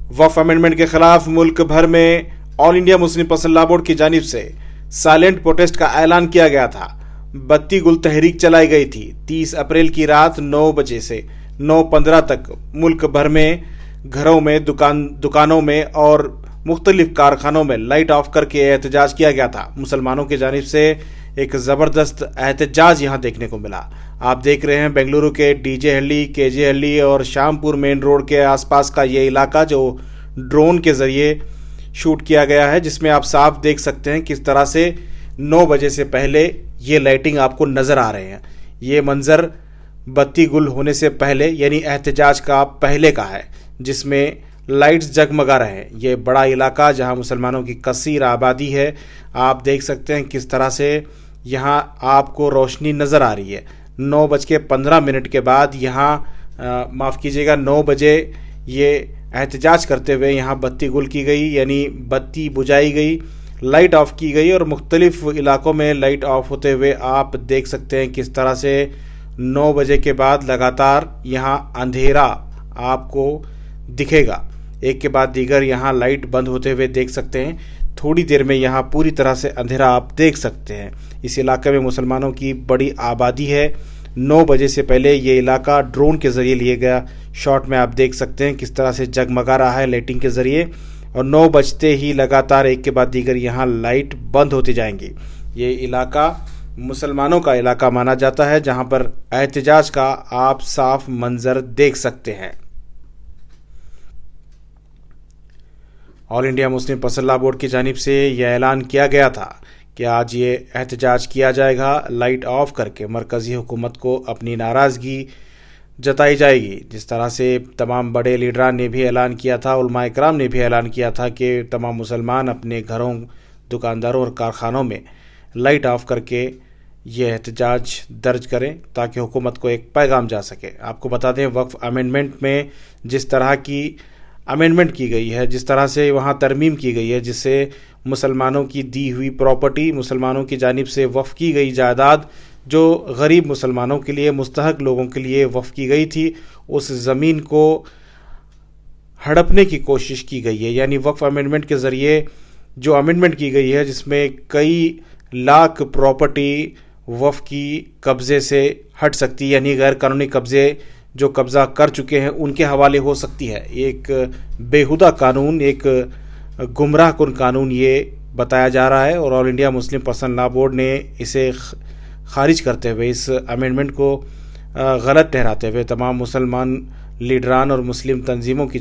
वक्फ amendment के खिलाफ मुल्क भर में ऑल इंडिया मुस्लिम पसंद लॉ बोर्ड की जानिब से साइलेंट प्रोटेस्ट का ऐलान किया गया था। बत्ती गुल तहरीक चलाई गई थी। 30 अप्रैल की रात 9 बजे से 9:15 तक मुल्क भर में घरों में, दुकानों में और मुख्तलिफ कारखानों में लाइट ऑफ करके एहतजाज किया गया था। मुसलमानों की जानिब से एक ज़बरदस्त एहतजाज यहाँ देखने को मिला। आप देख रहे हैं बेंगलुरु के डीजे हल्ली, केजे हल्ली और शामपुर मेन रोड के आसपास का ये इलाका जो ड्रोन के ज़रिए शूट किया गया है, जिसमें आप साफ देख सकते हैं किस तरह से 9 बजे से पहले ये लाइटिंग आपको नज़र आ रहे हैं। ये मंज़र बत्ती गुल होने से पहले यानी एहतजाज का पहले का है, जिसमें लाइट्स जगमगा रहे हैं। ये बड़ा इलाका जहां मुसलमानों की कसीर आबादी है, आप देख सकते हैं किस तरह से यहां आपको रोशनी नज़र आ रही है। 9:15 के बाद यहाँ माफ़ कीजिएगा 9 बजे ये एहतजाज करते हुए यहाँ बत्ती गुल की गई, यानी बत्ती बुझाई गई, लाइट ऑफ की गई और मुख्तलिफ इलाकों में लाइट ऑफ होते हुए आप देख सकते हैं किस तरह से 9 बजे के बाद लगातार यहाँ अंधेरा आपको दिखेगा। एक के बाद दीगर यहाँ लाइट बंद होते हुए देख सकते हैं। थोड़ी देर में यहाँ पूरी तरह से अंधेरा आप देख सकते हैं। इस इलाके में मुसलमानों की बड़ी आबादी है। 9 बजे से पहले ये इलाका ड्रोन के ज़रिए लिए गया शॉट में आप देख सकते हैं किस तरह से जगमगा रहा है लाइटिंग के ज़रिए, और 9 बजते ही लगातार एक के बाद दीगर यहाँ लाइट बंद होती जाएंगी। ये इलाका मुसलमानों का इलाका माना जाता है, जहाँ पर एहतजाज का आप साफ मंजर देख सकते हैं। ऑल इंडिया मुस्लिम पसंद लॉ बोर्ड की जानिब से यह ऐलान किया गया था कि आज ये एहतजाज किया जाएगा, लाइट ऑफ करके मरकज़ी हुकूमत को अपनी नाराज़गी जताई जाएगी। जिस तरह से तमाम बड़े लीडरान ने भी ऐलान किया था, उलमाए किराम ने भी ऐलान किया था कि तमाम मुसलमान अपने घरों, दुकानदारों और कारखानों में लाइट ऑफ करके ये एहतजाज दर्ज करें ताकि हुकूमत को एक पैगाम जा सके। आपको बता दें, वक्फ अमेंडमेंट में जिस तरह की अमेंडमेंट की गई है, जिस तरह से वहाँ तरमीम की गई है, जिससे मुसलमानों की दी हुई प्रॉपर्टी, मुसलमानों की जानिब से वफ़ की गई जायदाद जो गरीब मुसलमानों के लिए, मुस्तहक लोगों के लिए वफ़ की गई थी, उस ज़मीन को हड़पने की कोशिश की गई है। यानी वक्फ अमेंडमेंट के ज़रिए जो अमेंडमेंट की गई है, जिसमें कई लाख प्रॉपर्टी वफ़ की कब्ज़े से हट सकती है, यानी गैर कानूनी कब्ज़े जो कब्ज़ा कर चुके हैं उनके हवाले हो सकती है। एक बेहुदा कानून, एक गुमराह कुन कानून ये बताया जा रहा है, और ऑल इंडिया मुस्लिम पसंद लॉ बोर्ड ने इसे खारिज करते हुए, इस अमेंडमेंट को गलत ठहराते हुए तमाम मुसलमान लीडरान और मुस्लिम तंजीमों की